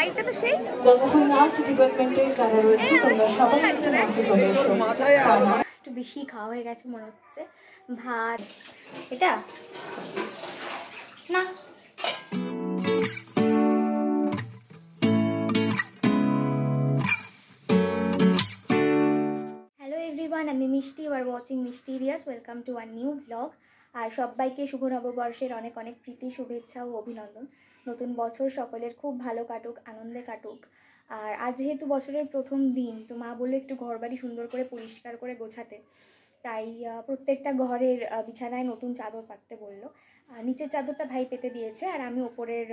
লাইটটা তো সেই গঙ্গাফুল আর্ট ডিপার্টমেন্টের যারা রয়েছে তোমরা সবাই একটু মঞ্চে চলে এসো। একটু বেশি খাওয়া হয়ে গেছে মনে হচ্ছে। ভাত এটা না হ্যালো এভরিওয়ান, আমি Mishti, you are watching mysterious. Welcome to a new blog. আর সবাইকে শুভ নববর্ষের অনেক অনেক প্রীতি, শুভেচ্ছা ও অভিনন্দন। নতুন বছর সকলের খুব ভালো কাটুক, আনন্দে কাটুক। আর আজ যেহেতু বছরের প্রথম দিন, তো মা বললো একটু ঘরবাড়ি সুন্দর করে পরিষ্কার করে গোছাতে। তাই প্রত্যেকটা ঘরের বিছানায় নতুন চাদর পাততে বললো। নিচের চাদরটা ভাই পেতে দিয়েছে, আর আমি ওপরের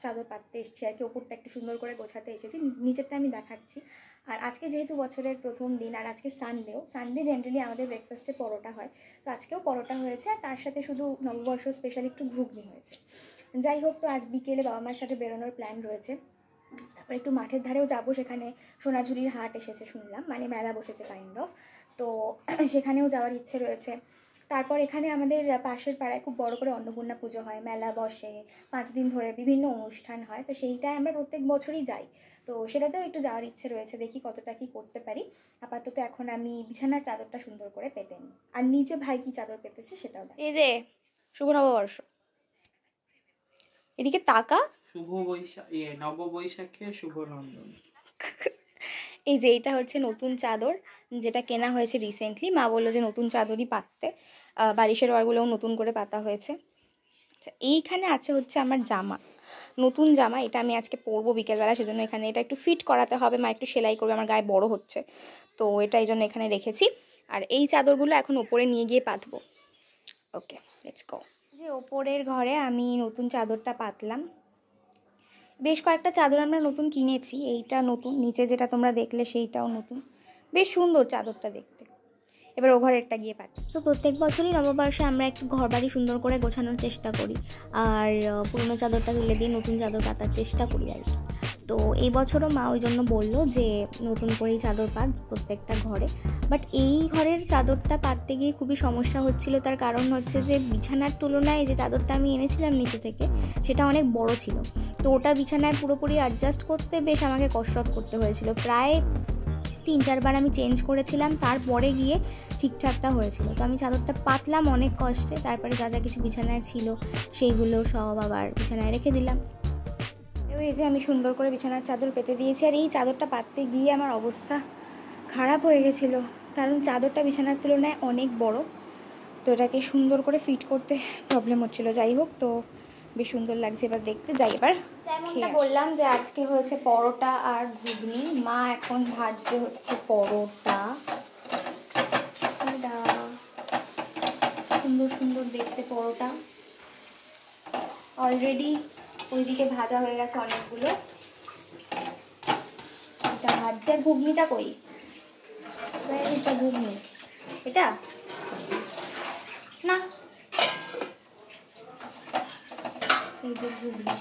চাদর পাততে এসেছি আর কি। ওপরটা একটু সুন্দর করে গোছাতে এসেছি, নিচেরটা আমি দেখাচ্ছি। আর আজকে যেহেতু বছরের প্রথম দিন, আর আজকে সানডে জেনারেলি আমাদের ব্রেকফাস্টে পরোটা হয়, তো আজকেও পরোটা হয়েছে। আর তার সাথে শুধু নববর্ষ স্পেশাল একটু ঘুগনি হয়েছে। যাই হোক, তো আজ বিকেলে বাবা মার সাথে বেরোনোর প্ল্যান রয়েছে। তারপর একটু মাঠের ধারেও যাব, সেখানে সোনাঝুরির হাট এসেছে শুনলাম, মানে মেলা বসেছে কাইন্ড অফ, তো সেখানেও যাওয়ার ইচ্ছে রয়েছে। তারপর এখানে আমাদের পাশের পাড়ায় খুব বড় করে অন্নপূর্ণা পুজো হয়, মেলা বসে 5 দিন ধরে, বিভিন্ন অনুষ্ঠান হয়, তো সেইটায় আমরা প্রত্যেক বছরই যাই। তো সেটাতেও একটু যাওয়ার ইচ্ছে রয়েছে, দেখি কতটা কি করতে পারি। আপাতত এখন আমি বিছানার চাদরটা সুন্দর করে পেতে নিই, আর নিচে ভাই কি চাদর পেতেছে সেটাও দেখ। এই যে শুভ নববর্ষ, এদিকে তাকা। শুভ নববৈশাখের শুভ নন্দন। এই যে এটা হচ্ছে নতুন চাদর, যেটা কেনা হয়েছে রিসেন্টলি। মা বললো যে নতুন চাদরই পাততে, বালিশের ওয়ারগুলোও নতুন করে পাতা হয়েছে। আচ্ছা, এইখানে আছে হচ্ছে আমার জামা, নতুন জামা। এটা আমি আজকে পরবো বিকেলবেলা, সেজন্য এখানে এটা একটু ফিট করাতে হবে, মা একটু সেলাই করবে, আমার গায়ে বড় হচ্ছে, তো এটা এই জন্য এখানে রেখেছি। আর এই চাদরগুলো এখন ওপরে নিয়ে গিয়ে পাতবো। ওকে, লেটস গো। যে ওপরের ঘরে আমি নতুন চাদরটা পাতলাম। বেশ কয়েকটা চাদর আমরা নতুন কিনেছি, এইটা নতুন, নিচে যেটা তোমরা দেখলে সেইটাও নতুন, বেশ সুন্দর চাদরটা দেখতে। এবার ও ঘরেরটা গিয়ে পাতি। তো প্রত্যেক বছরই নববর্ষে আমরা একটু ঘর বাড়ি সুন্দর করে গোছানোর চেষ্টা করি, আর পুরোনো চাদরটা তুলে দিয়ে নতুন চাদর পাতার চেষ্টা করি আর কি। তো এই বছরও মা ওই জন্য বললো যে নতুন করেই চাদর পাত প্রত্যেকটা ঘরে। বাট এই ঘরের চাদরটা পাততে গিয়ে খুবই সমস্যা হচ্ছিল, তার কারণ হচ্ছে যে বিছানার তুলনায় যে চাদরটা আমি এনেছিলাম নিচে থেকে, সেটা অনেক বড় ছিল। তো ওটা বিছানায় পুরোপুরি অ্যাডজাস্ট করতে বেশ আমাকে কসরত করতে হয়েছিল, প্রায় 3-4 বার আমি চেঞ্জ করেছিলাম, তারপরে গিয়ে ঠিকঠাকটা হয়েছিল। তো আমি চাদরটা পাতলাম অনেক কষ্টে, তারপরে যা যা কিছু বিছানায় ছিল সেইগুলো সব আবার বিছানায় রেখে দিলাম। এই যে আমি সুন্দর করে বিছানার চাদর পেতে দিয়েছি। আর এই চাদরটা পাততে গিয়ে আমার অবস্থা খারাপ হয়ে গেছিলো, কারণ চাদরটা বিছানার তুলনায় অনেক বড়, তো এটাকে সুন্দর করে ফিট করতে প্রবলেম হচ্ছিলো। যাই হোক, তো বেশ সুন্দর লাগছে এবার দেখতে। যাই এবার, যেমনটা বললাম যে আজকে হয়েছে পরোটা আর ঘুগনি। মা এখন ভাজছে হচ্ছে পরোটা, সুন্দর সুন্দর দেখতে পরোটা। অলরেডি ওইদিকে ভাজা হয়ে গেছে অনেকগুলো, এটা ভাজছে। আর ঘুগনিটা কই? এটা ঘুগনি, এটা না, এই যে ঘুগনি।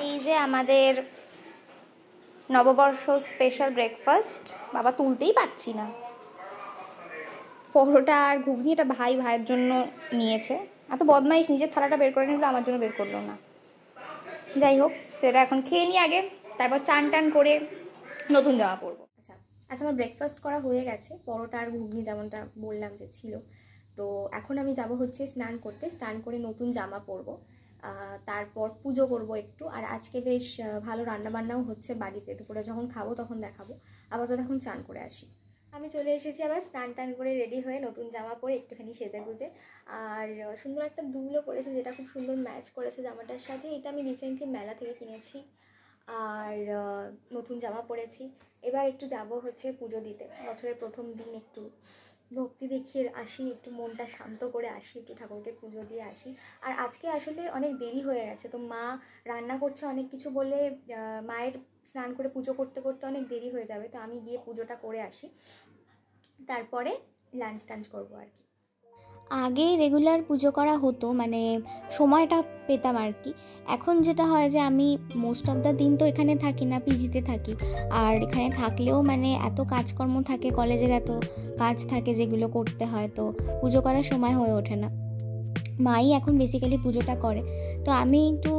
এই যে আমাদের নববর্ষ স্পেশাল ব্রেকফাস্ট। বাবা তুলতেই পাচ্ছি না। পরোটা আর ঘুগনি, এটা ভাইয়ের জন্য নিয়েছে। এত বদমাইশ, নিজের থালাটা বের করে নিল, আমার জন্য বের করলো না। যাই হোক, তো এটা এখন খেয়ে নিই আগে, তারপর চান টান করে নতুন জামা পরবো। আচ্ছা আমার ব্রেকফাস্ট করা হয়ে গেছে, পরোটা আর ঘুগনি যেমনটা বললাম যে ছিল। তো এখন আমি যাব হচ্ছে স্নান করতে, স্নান করে নতুন জামা পরবো, তারপর পুজো করব একটু। আর আজকে বেশ ভালো রান্নাবান্নাও হচ্ছে বাড়িতে, দুপুরে যখন খাবো তখন দেখাবো। আপাতত এখন চান করে আসি। আমি চলে এসেছি আবার স্নান টান করে রেডি হয়ে, নতুন জামা পরে একটুখানি সেজে গুজে। আর সুন্দর একটা দুলও পরেছে, যেটা খুব সুন্দর ম্যাচ করেছে জামাটার সাথে। এটা আমি রিসেন্টলি মেলা থেকে কিনেছি। আর নতুন জামা পরেছি। এবার একটু যাব হচ্ছে পুজো দিতে, বছরের প্রথম দিন একটু ভক্তি দেখিয়ে আসি, একটু মনটা শান্ত করে আসি, একটু ঠাকুরকে পুজো দিয়ে আসি। আর আজকে আসলে অনেক দেরি হয়ে গেছে, তো মা রান্না করছে অনেক কিছু বলে মায়ের স্নান করে পুজো করতে করতে অনেক দেরি হয়ে যাবে। তো আমি গিয়ে পুজোটা করে আসি, তারপরে লাঞ্চ টাঞ্চ করবো আর কি। আগে রেগুলার পুজো করা হতো, মানে সময়টা পেতাম আর কি। এখন যেটা হয় যে আমি মোস্ট অফ দ্য দিন তো এখানে থাকি না, পিজিতে থাকি। আর এখানে থাকলেও মানে এত কাজকর্ম থাকে, কলেজের এত কাজ থাকে যেগুলো করতে হয়, তো পুজো করার সময় হয়ে ওঠে না। মাই এখন বেসিক্যালি পুজোটা করে। তো আমি একটু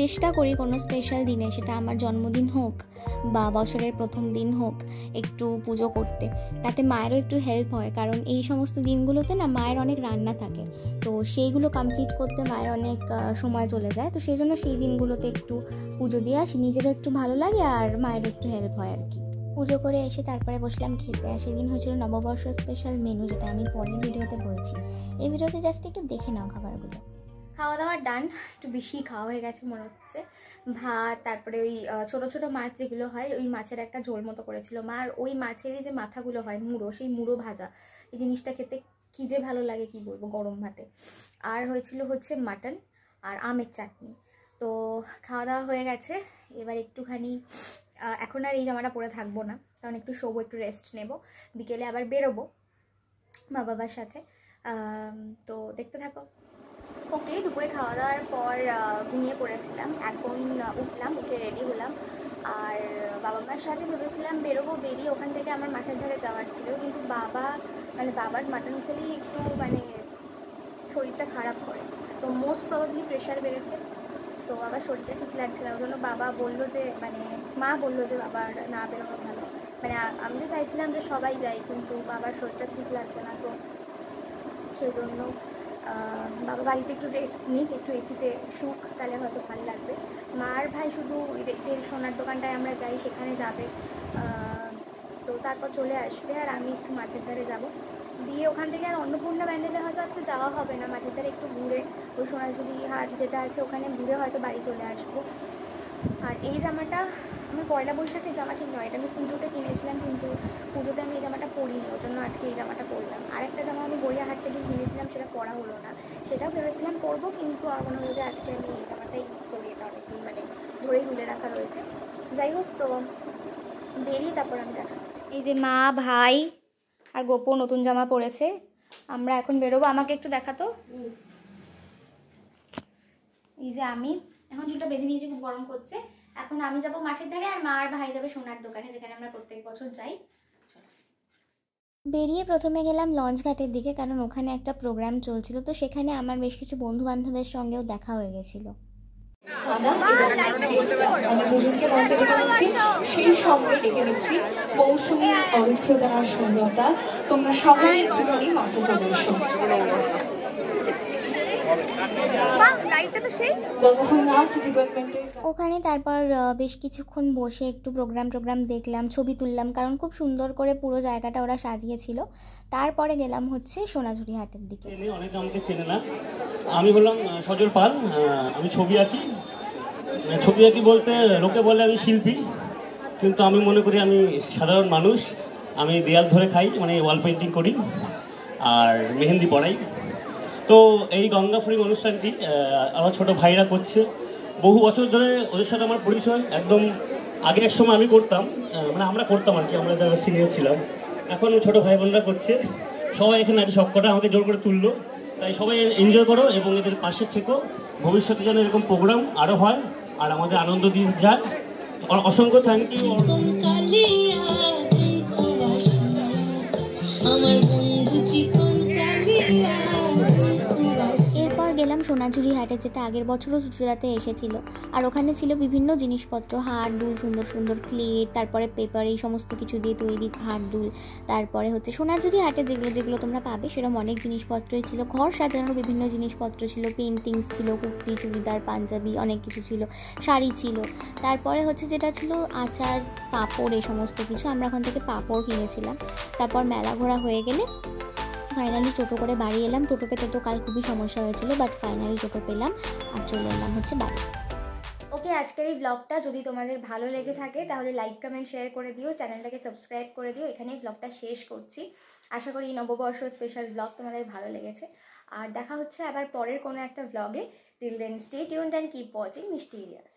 চেষ্টা করি কোনো স্পেশাল দিনে, সেটা আমার জন্মদিন হোক বা বছরের প্রথম দিন হোক, একটু পুজো করতে, তাতে মায়েরও একটু হেল্প হয়। কারণ এই সমস্ত দিনগুলোতে না মায়ের অনেক রান্না থাকে, তো সেইগুলো কমপ্লিট করতে মায়ের অনেক সময় চলে যায়। তো সেই জন্য সেই দিনগুলোতে একটু পুজো দিয়ে আসি, নিজেরও একটু ভালো লাগে আর মায়েরও একটু হেল্প হয় আর কি। পুজো করে এসে তারপরে বসলাম খেতে, আর সেদিন হয়েছিল নববর্ষ স্পেশাল মেনু, যেটা আমি পরের ভিডিওতে বলছি। এই ভিডিওতে জাস্ট একটু দেখে নাও খাবারগুলো। খাওয়া দাওয়া ডান, একটু বেশি খাওয়া হয়ে গেছে মনে হচ্ছে। ভাত, তারপরে ওই ছোটো ছোটো মাছ যেগুলো হয়, ওই মাছের একটা ঝোল মতো করেছিল মা। আর ওই মাছেরই যে মাথাগুলো হয় মুড়ো, সেই মুড়ো ভাজা, এই জিনিসটা খেতে কী যে ভালো লাগে কি বলবো গরম ভাতে। আর হয়েছিল হচ্ছে মাটন আর আমের চাটনি। তো খাওয়া দাওয়া হয়ে গেছে, এবার একটুখানি এখন আর এই জামাটা পরে থাকবো না, কারণ একটু শোবো, একটু রেস্ট নেব, বিকেলে আবার বেরোবো মা বাবার সাথে। তো দেখতে থাকো। ওকে, দুপুরে খাওয়া দাওয়ার পর ঘুমিয়ে পড়েছিলাম। এখন উঠলাম, উঠে রেডি হলাম, আর বাবা মার সাথে ভেবেছিলাম বেরোবো, বেরিয়ে ওখান থেকে আমার মাঠের ধারে যাওয়ার ছিল। কিন্তু বাবার মাটন খেলেই একটু শরীরটা খারাপ করে, তো মোস্ট প্রবাবলি প্রেশার বেড়েছে। তো আবার শরীরটা ঠিক লাগছে না, ওই জন্য বাবা বললো যে মা বললো যে বাবার না বেরোনো ভালো। আমি তো চাইছিলাম যে সবাই যাই, কিন্তু বাবার শরীরটা ঠিক লাগছে না, তো সেই জন্য বাবা বাড়িতে একটু রেস্ট নিক, একটু এসিতে শুক, তাহলে হয়তো ভালো লাগবে। মার ভাই শুধু যে সোনার দোকানটায় আমরা যাই সেখানে যাবে, তো তারপর চলে আসবে, আর আমি একটু মাঠের ধারে যাব। দিয়ে ওখান থেকে আর অন্নপূর্ণা ব্যান্ডেলে হয়তো আজকে যাওয়া হবে না, মাঠের ধারে একটু ঘুরে ওই সোনাঝুরি হাট যেটা আছে ওখানে ঘুরে হয়তো বাড়ি চলে আসবো। আর এই জামাটা আমার পয়লা বৈশাখের জামা ঠিক নয়, এটা আমি পুজোতে কিনেছিলাম, কিন্তু পুজোতে আমি এই জামাটা পরিনি, ওর জন্য আজকে এই জামাটা পরলাম। আরেকটা জামা আমি গড়িয়াহাট থেকে কিনেছিলাম, সেটা পরা হলো না, সেটাও ভেবেছিলাম পরবো, কিন্তু আমার মনে হলো যে আজকে আমি এই জামাটাই পরি, এটা অনেকদিন ধরেই তুলে রাখা রয়েছে। যাই হোক, তো বেরিয়ে তারপর আমি দেখাচ্ছি। এই যে মা, ভাই আর গোপো নতুন জামা পরেছে, আমরা এখন বেরোবো। আমাকে একটু দেখাতো। এই যে আমি এখন চুলটা বেঁধে নিয়েছি, খুব গরম করছে। এখন আমি যাব মাঠের ধারে, আর মা আর ভাই যাবে সোনার দোকানে, যেখানে আমরা প্রত্যেক বছর যাই। বেরিয়ে প্রথমে গেলাম লঞ্চ ঘাটের দিকে, কারণ ওখানে একটা প্রোগ্রাম চলছিল, তো সেখানে আমার বেশ কিছু বন্ধু বান্ধবের সঙ্গেও দেখা হয়ে গেছিল। আমি দুজনকে মঞ্চে ডেকে নিচ্ছি, সেই সঙ্গে ডেকে নিচ্ছি মৌসুমী, অরিত্রদা আর সৌম্যতা। তোমরা সবাই একটুখানি মঞ্চে চলে এসো। ওখানে তারপর বেশ কিছুক্ষণ বসে একটু প্রোগ্রাম দেখলাম, ছবি তুললাম, কারণ খুব সুন্দর করে পুরো জায়গাটা ওরা সাজিয়েছিল। তারপরে গেলাম হচ্ছে সোনাঝুরি হাটের দিকে। অনেকে আমাকে চেনে না, আমি হলাম সজল পাল। আমি ছবি আঁকি বলতে লোকে বলে আমি শিল্পী, কিন্তু আমি মনে করি আমি সাধারণ মানুষ। আমি দেয়াল ধরে খাই, ওয়াল পেন্টিং করি আর মেহেন্দি পড়াই। তো এই গঙ্গাফুরি অনুষ্ঠানটি আমার ছোট ভাইরা করছে, বহু বছর ধরে ওদের সাথে আমার পরিচয়। একদম আগের এক সময় আমি করতাম, আমরা করতাম আর কি, আমরা যারা সিনিয়র ছিলাম। এখন ছোট ভাই বোনরা করছে, সবাই এখানে আছে, সবকটা আমাকে জোর করে তুললো। তাই সবাই এনজয় করো এবং এদের পাশে থেকো, ভবিষ্যতে যেন এরকম প্রোগ্রাম আরও হয় আর আমাদের আনন্দ দিয়ে যায়। অসংখ্য থ্যাংক ইউ। এরপর গেলাম সোনাঝুরি হাটে, যেটা আগের বছরও চুচুড়াতে এসেছিল, আর ওখানে ছিল বিভিন্ন জিনিসপত্র, হার দুল, সুন্দর সুন্দর ক্লেট, তারপরে পেপার, এই সমস্ত কিছু দিয়ে তৈরি হার দুল। তারপরে হচ্ছে সোনাঝুরি হাটে যেগুলো তোমরা পাবে সেরকম অনেক জিনিসপত্রই ছিল, ঘর সাজানোর বিভিন্ন জিনিসপত্র ছিল, পেন্টিংস ছিল, কুর্তি, চুড়িদার, পাঞ্জাবি, অনেক কিছু ছিল, শাড়ি ছিল। তারপরে হচ্ছে যেটা ছিল আচার, পাঁপড়, এই সমস্ত কিছু। আমরা ওখান থেকে পাঁপড় কিনেছিলাম। তারপর মেলা ঘোরা হয়ে গেলে ফাইনালি টোটো করে বাড়ি এলাম। টোটো পেতে তো কাল খুবই সমস্যা হয়েছিল, বাট ফাইনালি টোটো পেলাম আর চলে এলাম হচ্ছে বাড়ি। ওকে, আজকের এই ব্লগটা যদি তোমাদের ভালো লেগে থাকে তাহলে লাইক, কমেন্ট, শেয়ার করে দিও, চ্যানেলটাকে সাবস্ক্রাইব করে দিও। এখানেই ব্লগটা শেষ করছি। আশা করি এই নববর্ষ স্পেশাল ব্লগ তোমাদের ভালো লেগেছে, আর দেখা হচ্ছে আবার পরের কোনো একটা ব্লগে। Till then stay tuned and keep watching mysterious.